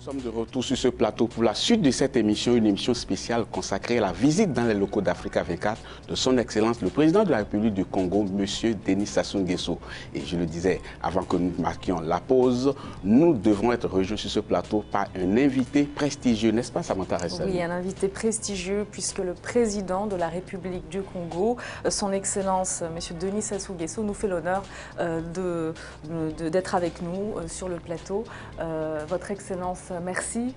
Nous sommes de retour sur ce plateau pour la suite de cette émission, une émission spéciale consacrée à la visite dans les locaux d'Africa 24 de son Excellence le Président de la République du Congo, M. Denis Sassou Nguesso. Et je le disais, avant que nous marquions la pause, nous devrons être rejoints sur ce plateau par un invité prestigieux, n'est-ce pas Samantha Ressali? Oui, un invité prestigieux puisque le Président de la République du Congo, son Excellence M. Denis Sassou Nguesso, nous fait l'honneur d'être avec nous sur le plateau. Votre Excellence, merci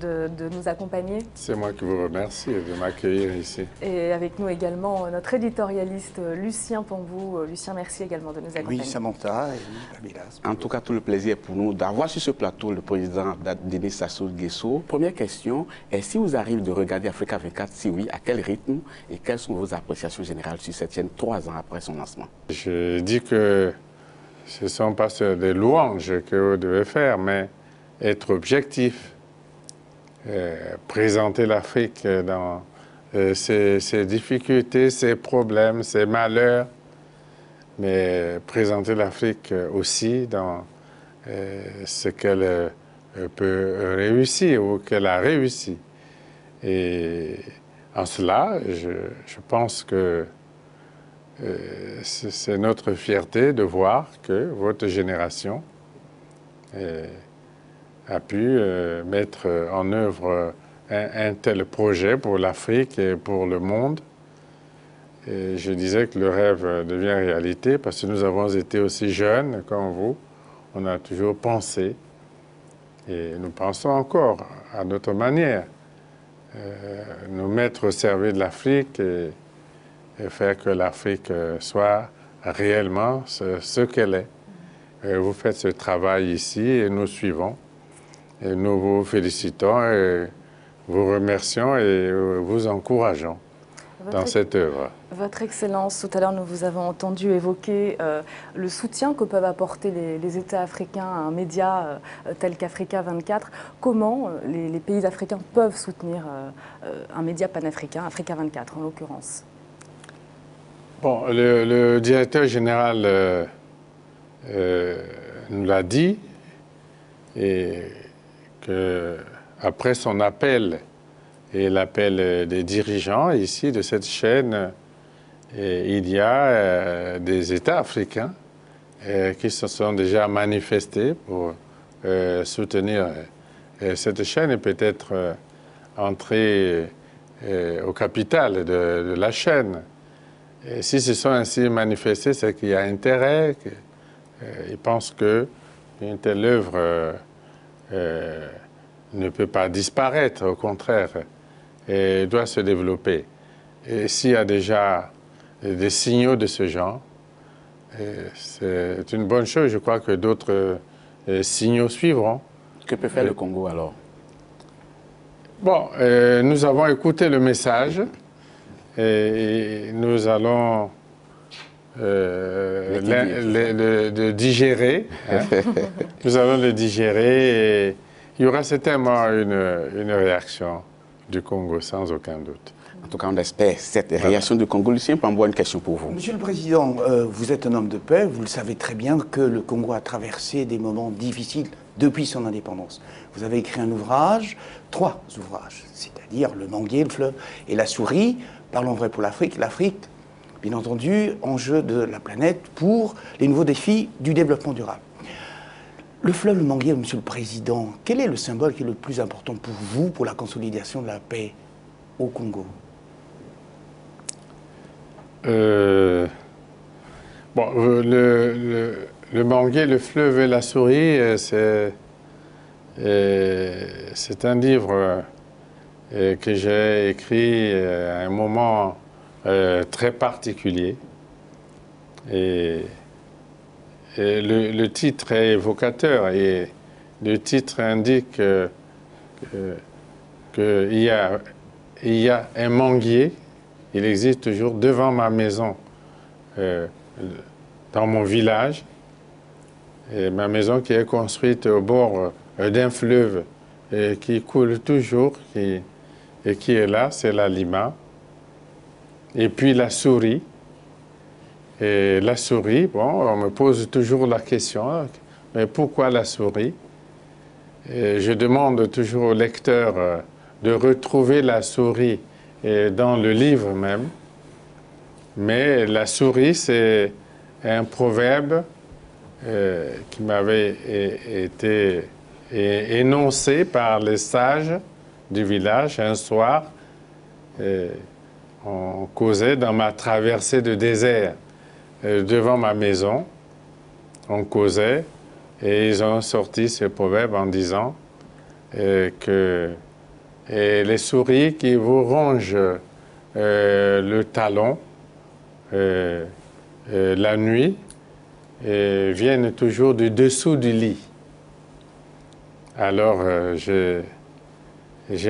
de nous accompagner. C'est moi qui vous remercie de m'accueillir ici. Et avec nous également notre éditorialiste Lucien Pambou. Lucien, merci également de nous accompagner. Oui, Samantha et Abilas. En tout cas, tout le plaisir est pour nous d'avoir sur ce plateau le président Denis Sassou Nguesso. Première question, est-ce qu'il vous arrive de regarder Africa 24? Si oui, à quel rythme et quelles sont vos appréciations générales sur cette chaîne 3 ans après son lancement? Je dis que ce ne sont pas des louanges que vous devez faire, mais être objectif, présenter l'Afrique dans ses difficultés, ses problèmes, ses malheurs, mais présenter l'Afrique aussi dans ce qu'elle peut réussir ou qu'elle a réussi. Et en cela, je pense que c'est notre fierté de voir que votre génération a pu mettre en œuvre un tel projet pour l'Afrique et pour le monde. Et je disais que le rêve devient réalité parce que nous avons été aussi jeunes comme vous. On a toujours pensé, et nous pensons encore à notre manière, nous mettre au service de l'Afrique et faire que l'Afrique soit réellement ce qu'elle est. Vous faites ce travail ici et nous suivons. Et nous vous félicitons et vous remercions et vous encourageons dans cette œuvre. Votre Excellence, tout à l'heure, nous vous avons entendu évoquer le soutien que peuvent apporter les États africains à un média tel qu'Africa 24. Comment les pays africains peuvent soutenir un média panafricain, Africa 24 en l'occurrence? Bon, le directeur général nous l'a dit, et qu'après son appel et l'appel des dirigeants ici de cette chaîne, il y a des États africains qui se sont déjà manifestés pour soutenir cette chaîne et peut-être entrer au capital de la chaîne. Et si se sont ainsi manifestés, c'est qu'il y a intérêt. Ils pensent qu'une telle œuvre ne peut pas disparaître, au contraire, et doit se développer. Et s'il y a déjà des signaux de ce genre, c'est une bonne chose. Je crois que d'autres signaux suivront. Que peut faire le Congo alors? Bon, nous avons écouté le message et nous allons le digérer. Hein. Nous allons le digérer et il y aura certainement une réaction du Congo, sans aucun doute. En tout cas, on espère cette réaction du Congo. Lucien Pambou, une question pour vous. Monsieur le Président, vous êtes un homme de paix. Vous le savez très bien que le Congo a traversé des moments difficiles depuis son indépendance. Vous avez écrit un ouvrage, 3 ouvrages, c'est-à-dire Le Manguier, le fleuve et la souris. Parlons vrai pour l'Afrique. L'Afrique, bien entendu, enjeu de la planète pour les nouveaux défis du développement durable. Le fleuve, le Manguier, Monsieur le Président, quel est le symbole qui est le plus important pour vous pour la consolidation de la paix au Congo? Le Manguier, le fleuve et la souris, c'est un livre que j'ai écrit à un moment très particulier. Et le titre est évocateur et le titre indique qu'il y a un manguier, il existe toujours devant ma maison, dans mon village, et ma maison qui est construite au bord d'un fleuve qui coule toujours et qui est là, c'est la Lima. Et puis la souris. Et la souris, bon, on me pose toujours la question, mais pourquoi la souris? je demande toujours au lecteur de retrouver la souris dans le livre même. Mais la souris, c'est un proverbe qui m'avait été énoncé par les sages du village un soir. On causait dans ma traversée de désert devant ma maison. On causait et ils ont sorti ce proverbe en disant que les souris qui vous rongent le talon la nuit viennent toujours du dessous du lit. Alors j'ai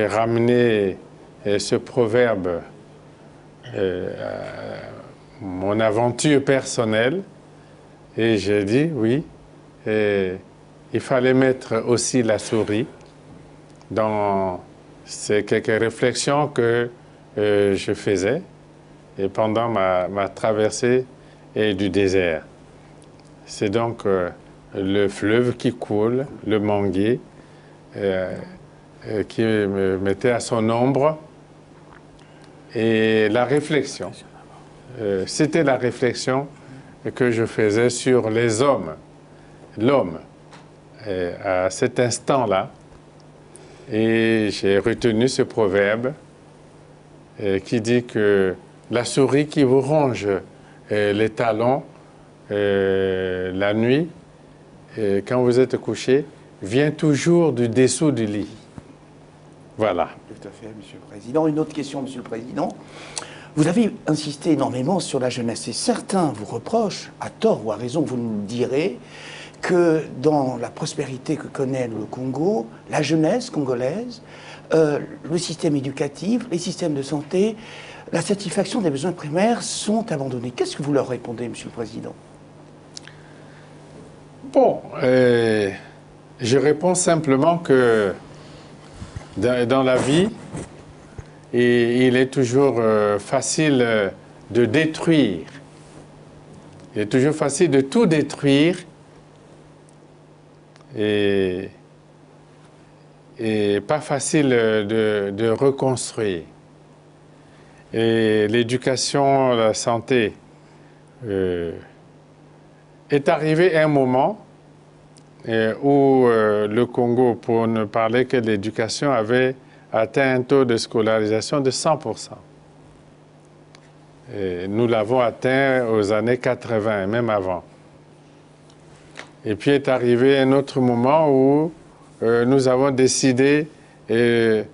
ramené ce proverbe à mon aventure personnelle et j'ai dit oui, il fallait mettre aussi la souris dans ces quelques réflexions que je faisais et pendant ma traversée du désert. C'est donc le fleuve qui coule, le manguier, qui me mettait à son ombre, et la réflexion. C'était la réflexion que je faisais sur les hommes, l'homme, à cet instant-là. Et j'ai retenu ce proverbe qui dit que la souris qui vous ronge les talons la nuit, quand vous êtes couché, vient toujours du dessous du lit. Voilà. Tout à fait, Monsieur le Président. Une autre question, Monsieur le Président. Vous avez insisté énormément sur la jeunesse et certains vous reprochent, à tort ou à raison, vous nous direz, que dans la prospérité que connaît le Congo, la jeunesse congolaise, le système éducatif, les systèmes de santé, la satisfaction des besoins primaires sont abandonnés. Qu'est-ce que vous leur répondez, Monsieur le Président? Bon, je réponds simplement que dans la vie, il est toujours facile de détruire. Il est toujours facile de tout détruire et pas facile de reconstruire. Et l'éducation, la santé, est arrivé un moment où le Congo, pour ne parler que de l'éducation, avait atteint un taux de scolarisation de 100%. Et nous l'avons atteint aux années 80, et même avant. Et puis est arrivé un autre moment où nous avons décidé de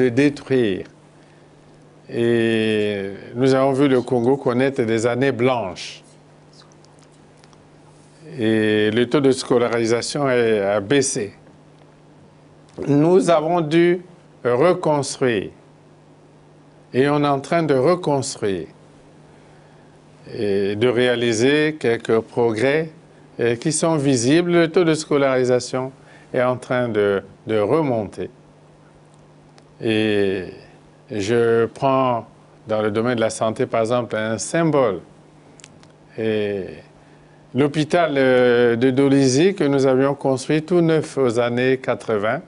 détruire. Et nous avons vu le Congo connaître des années blanches. Et le taux de scolarisation a baissé. Nous avons dû reconstruire. Et on est en train de reconstruire et de réaliser quelques progrès qui sont visibles. Le taux de scolarisation est en train de remonter. Et je prends dans le domaine de la santé, par exemple, un symbole. L'hôpital de Dolisie, que nous avions construit tout neuf aux années 80,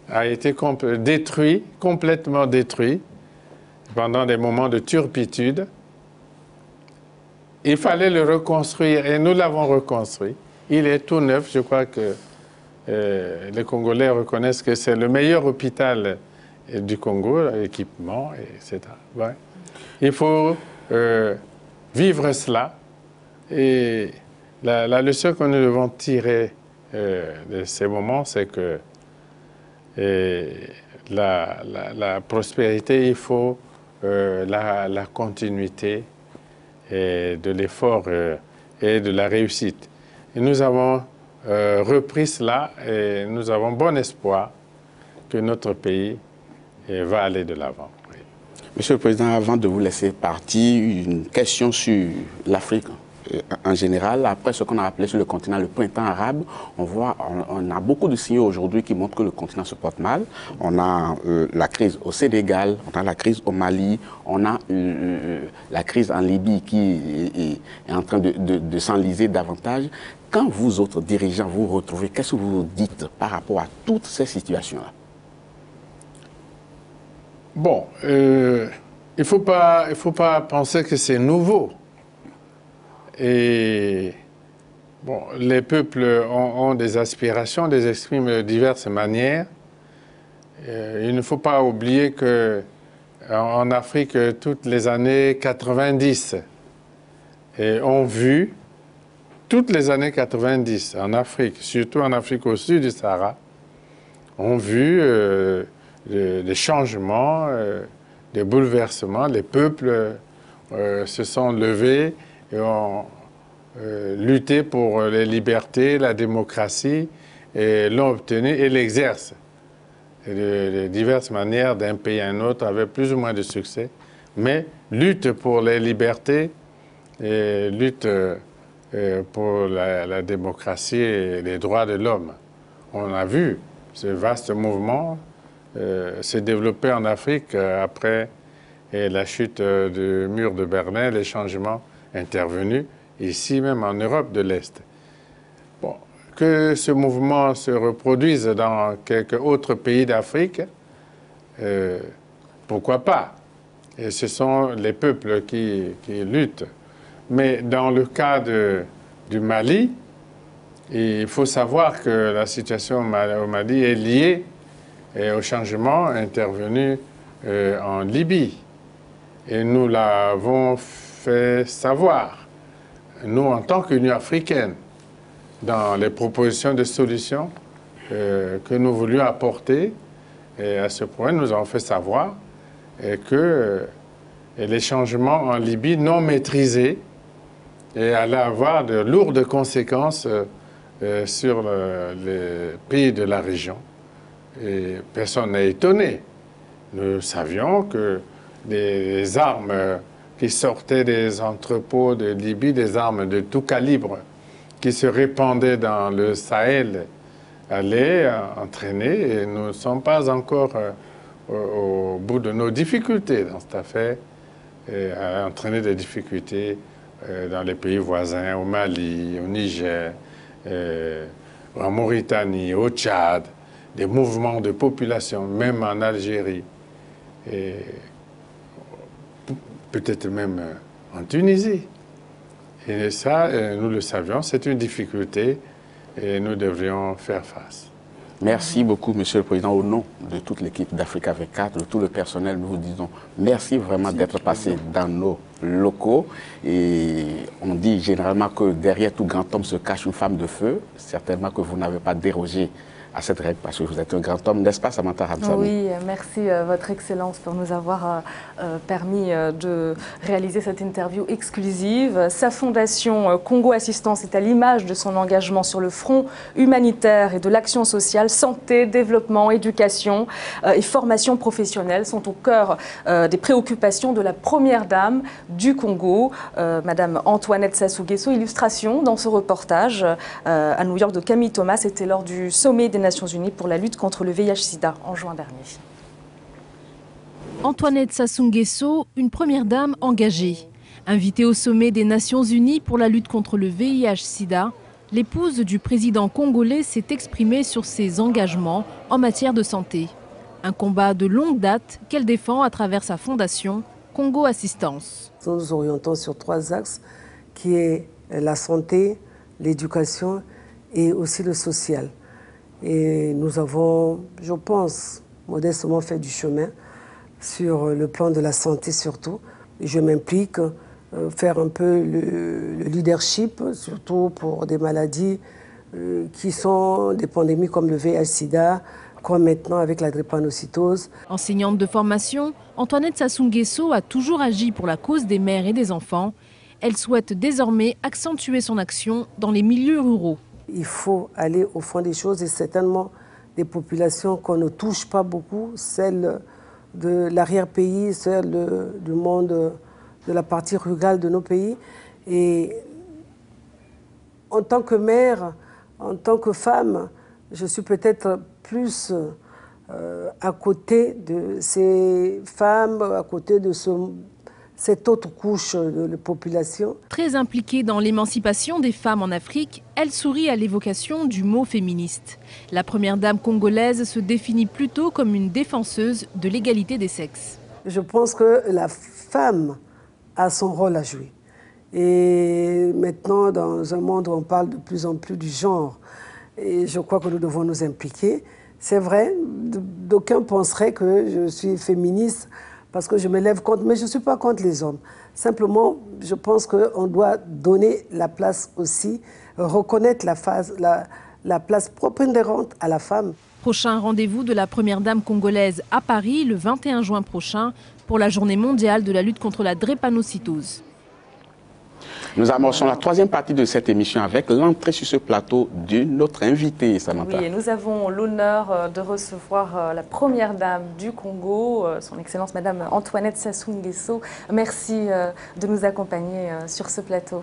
a été détruit, complètement détruit, pendant des moments de turpitude. Il fallait le reconstruire et nous l'avons reconstruit. Il est tout neuf. Je crois que les Congolais reconnaissent que c'est le meilleur hôpital du Congo, équipement, etc. Ouais. Il faut vivre cela. Et la leçon que nous devons tirer de ces moments, c'est que la prospérité, il faut la continuité de l'effort et de la réussite. Et nous avons repris cela et nous avons bon espoir que notre pays va aller de l'avant. Oui. Monsieur le Président, avant de vous laisser partir, une question sur l'Afrique. en général, après ce qu'on a appelé sur le continent le printemps arabe, on a beaucoup de signaux aujourd'hui qui montrent que le continent se porte mal. On a la crise au Sénégal, on a la crise au Mali, on a la crise en Libye qui est en train de s'enliser davantage. Quand vous autres dirigeants vous retrouvez, qu'est-ce que vous dites par rapport à toutes ces situations-là? Bon, il faut pas penser que c'est nouveau. Et bon, les peuples ont des aspirations, les expriment de diverses manières. Il ne faut pas oublier que en Afrique, toutes les années 90 ont vu, toutes les années 90 en Afrique, surtout en Afrique au sud du Sahara, ont vu des changements, des bouleversements. Les peuples se sont levés et ont lutté pour les libertés, la démocratie, et l'ont obtenu et l'exercent de diverses manières d'un pays à un autre avec plus ou moins de succès. Mais lutte pour les libertés et lutte pour la démocratie et les droits de l'homme. On a vu ce vaste mouvement se développer en Afrique après la chute du mur de Berlin, les changements intervenus ici même en Europe de l'Est. Bon, que ce mouvement se reproduise dans quelques autres pays d'Afrique, pourquoi pas? Et ce sont les peuples qui luttent. Mais dans le cas du Mali, il faut savoir que la situation au Mali est liée au changement intervenu en Libye. Et nous l'avons fait savoir, nous en tant qu'Union africaine, dans les propositions de solutions que nous voulions apporter. Et à ce point, nous avons fait savoir que les changements en Libye non maîtrisés allaient avoir de lourdes conséquences sur les pays de la région. Et personne n'est étonné. Nous savions que des armes qui sortaient des entrepôts de Libye, des armes de tout calibre, qui se répandaient dans le Sahel, allaient entraîner, et nous ne sommes pas encore au bout de nos difficultés dans cette affaire, et à entraîner des difficultés dans les pays voisins, au Mali, au Niger, en Mauritanie, au Tchad, des mouvements de population, même en Algérie, et peut-être même en Tunisie. Et ça, nous le savions, c'est une difficulté et nous devrions faire face. Merci beaucoup, Monsieur le Président. Au nom de toute l'équipe d'Africa 24, de tout le personnel, nous vous disons merci vraiment d'être passé dans nos locaux. Et on dit généralement que derrière tout grand homme se cache une femme de feu. Certainement que vous n'avez pas dérogé à cette règle parce que vous êtes un grand homme, n'est-ce pas, Samantha Ramsamy? Oui, merci Votre Excellence pour nous avoir permis de réaliser cette interview exclusive. Sa fondation Congo Assistance est à l'image de son engagement sur le front humanitaire et de l'action sociale. Santé, développement, éducation et formation professionnelle sont au cœur des préoccupations de la première dame du Congo, Madame Antoinette Sassou Nguesso. Illustration dans ce reportage à New York de Camille Thomas. C'était lors du sommet des Nations Unies pour la lutte contre le VIH-Sida en juin dernier. Antoinette Sassou Nguesso, une première dame engagée. Invitée au sommet des Nations Unies pour la lutte contre le VIH-Sida, l'épouse du président congolais s'est exprimée sur ses engagements en matière de santé. Un combat de longue date qu'elle défend à travers sa fondation Congo Assistance. Nous nous orientons sur 3 axes qui est la santé, l'éducation et aussi le social. Et nous avons, je pense, modestement fait du chemin sur le plan de la santé surtout. Je m'implique faire un peu le leadership, surtout pour des maladies qui sont des pandémies comme le VIH-Sida, comme maintenant avec la drépanocytose. Enseignante de formation, Antoinette Sassou Nguesso a toujours agi pour la cause des mères et des enfants. Elle souhaite désormais accentuer son action dans les milieux ruraux. Il faut aller au fond des choses et certainement des populations qu'on ne touche pas beaucoup, celles de l'arrière-pays, celles du monde, de la partie rurale de nos pays. Et en tant que mère, en tant que femme, je suis peut-être plus à côté de ces femmes, à côté de cette autre couche de la population. Très impliquée dans l'émancipation des femmes en Afrique, elle sourit à l'évocation du mot féministe. La première dame congolaise se définit plutôt comme une défenseuse de l'égalité des sexes. Je pense que la femme a son rôle à jouer. Et maintenant, dans un monde où on parle de plus en plus du genre, et je crois que nous devons nous impliquer. C'est vrai, d'aucuns penseraient que je suis féministe parce que je me lève contre, mais je ne suis pas contre les hommes. Simplement, je pense qu'on doit donner la place aussi, reconnaître la place prépondérante à la femme. Prochain rendez-vous de la première dame congolaise à Paris le 21 juin prochain pour la journée mondiale de la lutte contre la drépanocytose. Nous amorçons la troisième partie de cette émission avec l'entrée sur ce plateau de notre invité, Samantha. Oui, et nous avons l'honneur de recevoir la première dame du Congo, son Excellence Madame Antoinette Sassou Nguesso. Merci de nous accompagner sur ce plateau.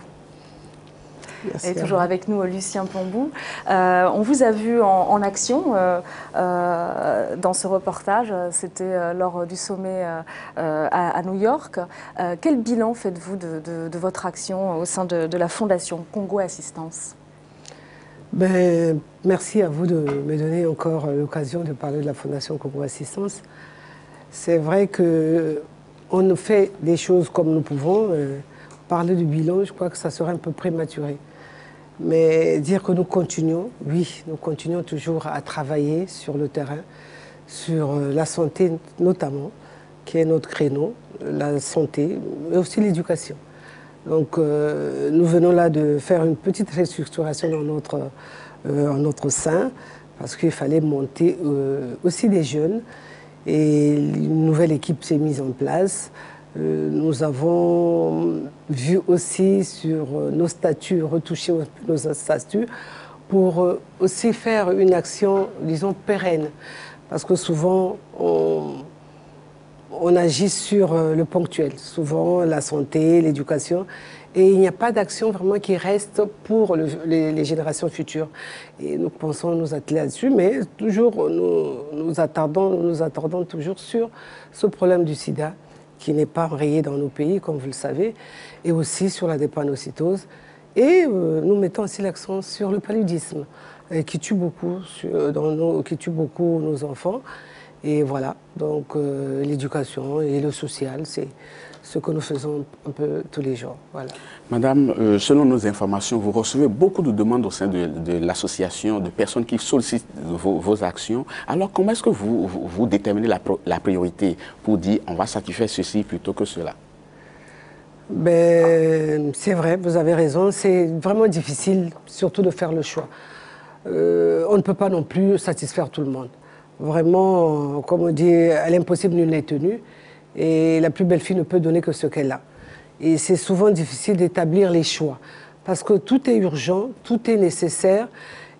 Merci. Et toujours avec nous, Lucien Pambou. On vous a vu en action dans ce reportage. C'était lors du sommet à New York. Quel bilan faites-vous de votre action au sein de la Fondation Congo Assistance? Merci à vous de me donner encore l'occasion de parler de la Fondation Congo Assistance. C'est vrai qu'on fait des choses comme nous pouvons. Parler du bilan, je crois que ça serait un peu prématuré. Mais dire que nous continuons, oui, nous continuons toujours à travailler sur le terrain, sur la santé notamment, qui est notre créneau, la santé, mais aussi l'éducation. Donc nous venons là de faire une petite restructuration dans notre sein, parce qu'il fallait monter aussi des jeunes, et une nouvelle équipe s'est mise en place. Nous avons vu aussi sur nos statuts, retoucher nos statuts pour aussi faire une action, disons, pérenne. Parce que souvent, on agit sur le ponctuel, souvent la santé, l'éducation, et il n'y a pas d'action vraiment qui reste pour les générations futures. Et nous pensons nous atteler là-dessus, mais toujours nous attardons toujours sur ce problème du sida, qui n'est pas enrayé dans nos pays, comme vous le savez, et aussi sur la drépanocytose. Et nous mettons aussi l'accent sur le paludisme, qui tue beaucoup, qui tue beaucoup nos enfants. Et voilà, donc l'éducation et le social, c'est ce que nous faisons un peu tous les jours. Voilà. Madame, selon nos informations, vous recevez beaucoup de demandes au sein de l'association, de personnes qui sollicitent vos actions. Alors, comment est-ce que vous déterminez la priorité pour dire on va satisfaire ceci plutôt que cela? C'est vrai, vous avez raison. C'est vraiment difficile, surtout de faire le choix. On ne peut pas non plus satisfaire tout le monde. Vraiment, comme on dit, à l'impossible nul n'est tenu. Et la plus belle fille ne peut donner que ce qu'elle a. Et c'est souvent difficile d'établir les choix. Parce que tout est urgent, tout est nécessaire.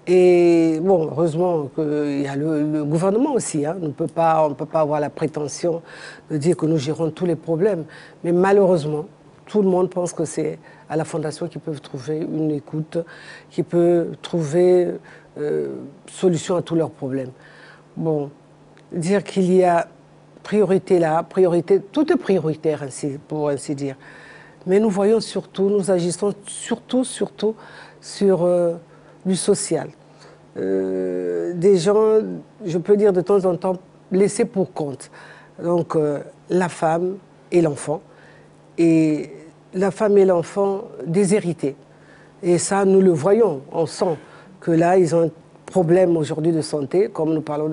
Et bon, heureusement qu'il y a le gouvernement aussi. Hein. On ne peut pas avoir la prétention de dire que nous gérons tous les problèmes. Mais malheureusement, tout le monde pense que c'est à la Fondation qu'ils peuvent trouver une écoute, qu'ils peuvent trouver solution à tous leurs problèmes. Bon, dire qu'il y a priorité là, priorité, tout est prioritaire ainsi, pour ainsi dire. Mais nous voyons surtout, nous agissons surtout sur du social. Des gens, je peux dire de temps en temps, laissés pour compte. Donc la femme et l'enfant. Et la femme et l'enfant déshérités. Et ça, nous le voyons, on sent que là, ils ont un problème aujourd'hui de santé, comme nous parlons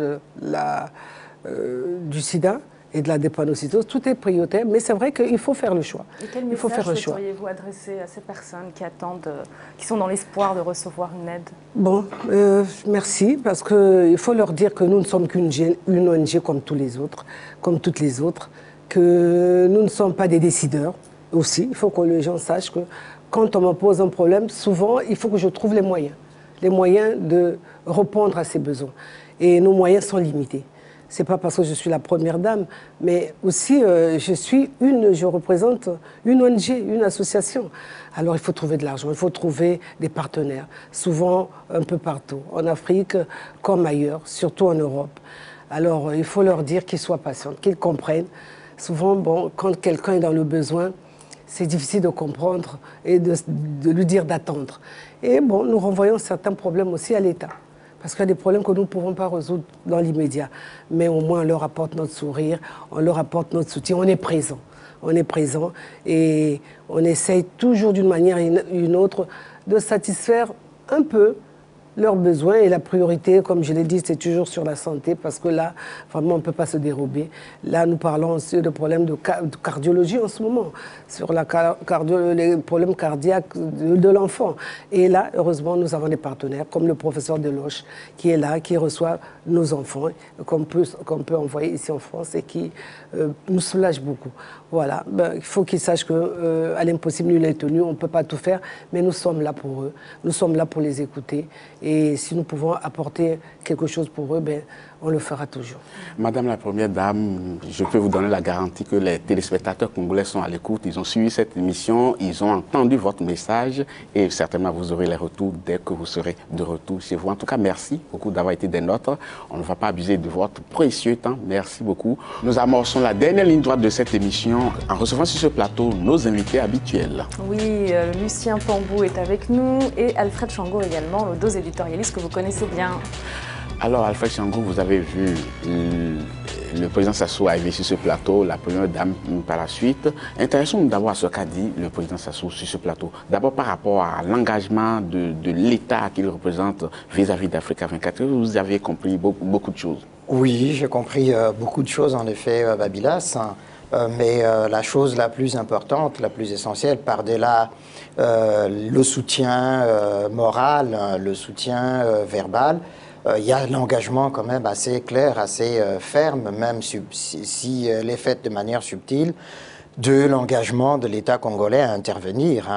du sida et de la drépanocytose. Tout est prioritaire, mais c'est vrai qu'il faut faire le choix. Et quel message souhaiteriez-vous adresser à ces personnes qui attendent, qui sont dans l'espoir de recevoir une aide? Bon, merci, parce qu'il faut leur dire que nous ne sommes qu'une ONG comme tous les autres, comme toutes les autres, que nous ne sommes pas des décideurs aussi. Il faut que les gens sachent que quand on me pose un problème, souvent, il faut que je trouve les moyens de répondre à ces besoins. Et nos moyens sont limités. c'est pas parce que je suis la première dame, mais aussi je représente une ONG, une association. Alors il faut trouver de l'argent, il faut trouver des partenaires, souvent un peu partout, en Afrique comme ailleurs, surtout en Europe. Alors il faut leur dire qu'ils soient patients, qu'ils comprennent. Souvent, bon, quand quelqu'un est dans le besoin, c'est difficile de comprendre et de lui dire d'attendre. Et bon, nous renvoyons certains problèmes aussi à l'État. Parce qu'il y a des problèmes que nous ne pouvons pas résoudre dans l'immédiat. Mais au moins, on leur apporte notre sourire, on leur apporte notre soutien, on est présent. On est présent et on essaye toujours d'une manière ou d'une autre de satisfaire un peu leurs besoins. Et la priorité, comme je l'ai dit, c'est toujours sur la santé parce que là, vraiment, on ne peut pas se dérober. Là, nous parlons aussi de problèmes de cardiologie en ce moment, sur les problèmes cardiaques de l'enfant. Et là, heureusement, nous avons des partenaires comme le professeur Deloche qui est là, qui reçoit nos enfants, qu'on peut envoyer ici en France et qui nous soulage beaucoup. Voilà, il faut qu'ils sachent qu'à l'impossible, nul n'est tenu, on ne peut pas tout faire, mais nous sommes là pour eux, nous sommes là pour les écouter. Et si nous pouvons apporter quelque chose pour eux, on le fera toujours. Madame la Première Dame, je peux vous donner la garantie que les téléspectateurs congolais sont à l'écoute. Ils ont suivi cette émission, ils ont entendu votre message et certainement vous aurez les retours dès que vous serez de retour chez vous. En tout cas, merci beaucoup d'avoir été des nôtres. On ne va pas abuser de votre précieux temps. Merci beaucoup. Nous amorçons la dernière ligne droite de cette émission en recevant sur ce plateau nos invités habituels. Oui, Lucien Pambou est avec nous et Alfred Chango également, nos deux éditorialistes que vous connaissez bien. Alors, Alfred Chango, vous avez vu le président Sassou arriver sur ce plateau, la première dame par la suite. Intéressant d'avoir ce qu'a dit le président Sassou sur ce plateau. D'abord par rapport à l'engagement de l'État qu'il représente vis-à-vis d'Africa 24. Vous avez compris beaucoup de choses. Oui, j'ai compris beaucoup de choses en effet, Babylas. Mais la chose la plus importante, la plus essentielle, par-delà le soutien moral, le soutien verbal, il y a l'engagement quand même assez clair, assez ferme, même si elle est faite de manière subtile, de l'engagement de l'État congolais à intervenir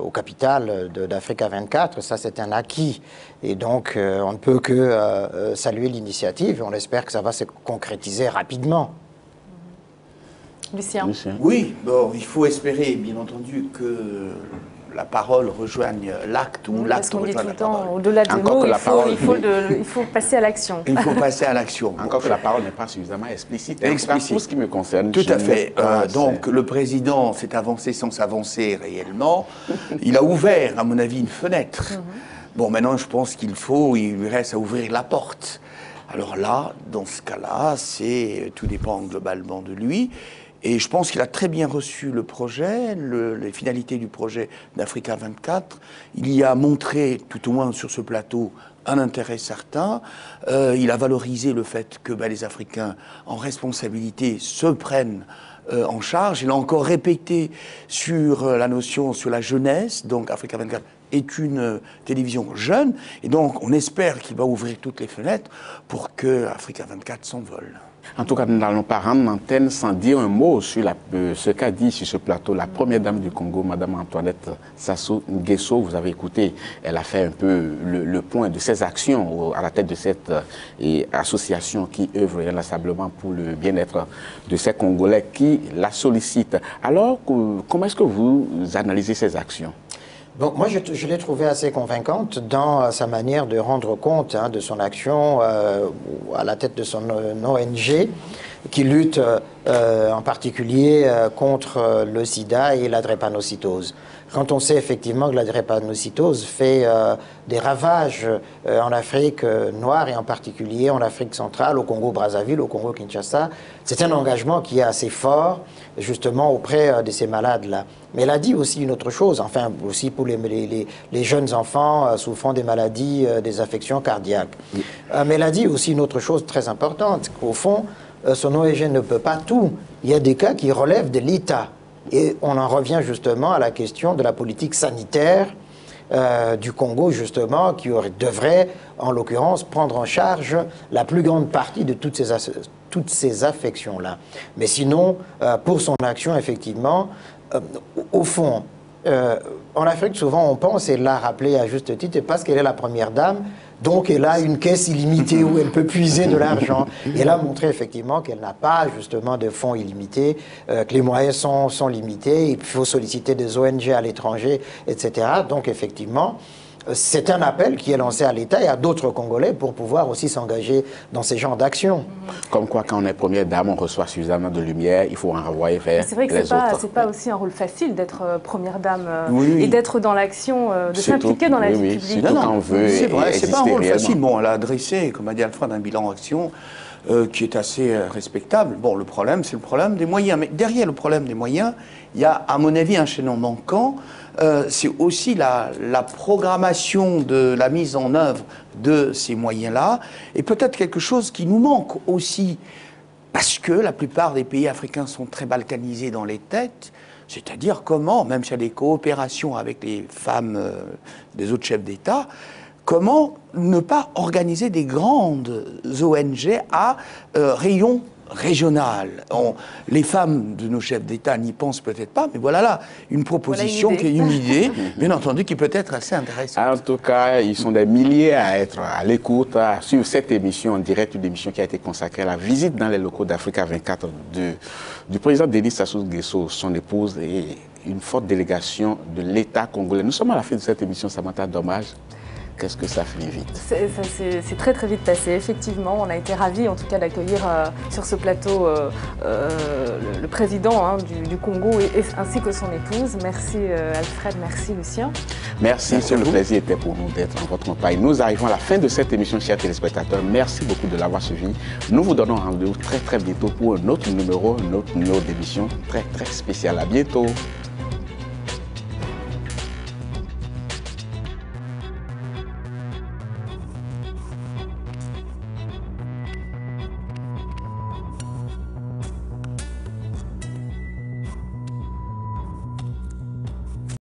au capital d'Africa 24. Ça, c'est un acquis. Et donc, on ne peut que saluer l'initiative. On espère que ça va se concrétiser rapidement. Lucien. Oui, bon, il faut espérer, bien entendu, que la parole rejoigne l'acte ou l'acte rejoigne la parole. Au-delà des mots, il faut passer à l'action. Il faut passer à l'action. Encore que la parole n'est pas suffisamment explicite. Explicite. Tout ce qui me concerne. Tout à fait. Donc le président s'est avancé sans s'avancer réellement. Il a ouvert, à mon avis, une fenêtre. Bon, maintenant, je pense il lui reste à ouvrir la porte. Alors là, dans ce cas-là, tout dépend globalement de lui. Et je pense qu'il a très bien reçu le projet, les finalités du projet d'Africa 24. Il y a montré, tout au moins sur ce plateau, un intérêt certain. Il a valorisé le fait que les Africains, en responsabilité, se prennent en charge. Il a encore répété sur la notion, sur la jeunesse. Donc Africa 24 est une télévision jeune. Et donc on espère qu'il va ouvrir toutes les fenêtres pour que Africa 24 s'envole. En tout cas, nous n'allons pas rendre l'antenne sans dire un mot sur ce qu'a dit sur ce plateau la première dame du Congo, Madame Antoinette Sassou Nguesso. Vous avez écouté, elle a fait un peu le point de ses actions à la tête de cette association qui œuvre inlassablement pour le bien-être de ces Congolais qui la sollicitent. Alors, comment est-ce que vous analysez ces actions ? Bon, moi, je l'ai trouvée assez convaincante dans sa manière de rendre compte de son action à la tête de son ONG qui lutte en particulier contre le sida et la drépanocytose. Quand on sait effectivement que la drépanocytose fait des ravages en Afrique noire et en particulier en Afrique centrale, au Congo-Brazzaville, au Congo-Kinshasa, c'est un engagement qui est assez fort justement auprès de ces malades-là. Mais elle a dit aussi une autre chose, enfin aussi pour les jeunes enfants souffrant des maladies, des affections cardiaques. Mais elle a dit aussi une autre chose très importante, qu'au fond, son ONG ne peut pas tout. Il y a des cas qui relèvent de l'État. Et on en revient justement à la question de la politique sanitaire du Congo, justement, qui devrait, en l'occurrence, prendre en charge la plus grande partie de toutes ces affections-là. Mais sinon, pour son action, effectivement, au fond, en Afrique, souvent on pense, et l'a rappelé à juste titre, parce qu'elle est la première dame, donc elle a une caisse illimitée où elle peut puiser de l'argent. Et elle a montré effectivement qu'elle n'a pas justement de fonds illimités, que les moyens sont limités, il faut solliciter des ONG à l'étranger, etc. Donc effectivement, c'est un appel qui est lancé à l'État et à d'autres Congolais pour pouvoir aussi s'engager dans ces genres d'actions. Comme quoi, quand on est première dame, on reçoit suffisamment de lumière, il faut en renvoyer vers les autres. C'est vrai que c'est pas aussi un rôle facile d'être première dame Oui. et d'être dans l'action, de s'impliquer dans la vie publique. Surtout quand on veut c'est vrai, c'est pas un rôle réellement. facile. Bon, elle a dressé, comme a dit Alfred, un bilan action qui est assez respectable. Bon, le problème, c'est le problème des moyens. Mais derrière le problème des moyens, il y a, à mon avis, un chaînon manquant. C'est aussi la programmation de la mise en œuvre de ces moyens-là, et peut-être quelque chose qui nous manque aussi, parce que la plupart des pays africains sont très balkanisés dans les têtes, c'est-à-dire comment, même s'il y a des coopérations avec les femmes des autres chefs d'État, comment ne pas organiser des grandes ONG à rayon régional. Les femmes de nos chefs d'État n'y pensent peut-être pas, mais voilà là, une proposition qui est une idée, bien entendu, qui peut être assez intéressante. En tout cas, ils sont des milliers à être à l'écoute, à suivre cette émission en direct, une émission qui a été consacrée à la visite dans les locaux d'Africa 24 du président Denis Sassou Nguesso, son épouse et une forte délégation de l'État congolais. Nous sommes à la fin de cette émission, Samantha, dommage. Qu'est-ce que ça finit vite? C'est très très vite passé, effectivement. On a été ravis en tout cas d'accueillir sur ce plateau le président du Congo ainsi que son épouse. Merci Alfred, merci Lucien. Merci, le plaisir était pour nous d'être en votre compagnie. Nous arrivons à la fin de cette émission, chers téléspectateurs. Merci beaucoup de l'avoir suivi. Nous vous donnons rendez-vous très très bientôt pour un autre numéro d'émission très très spécial. À bientôt.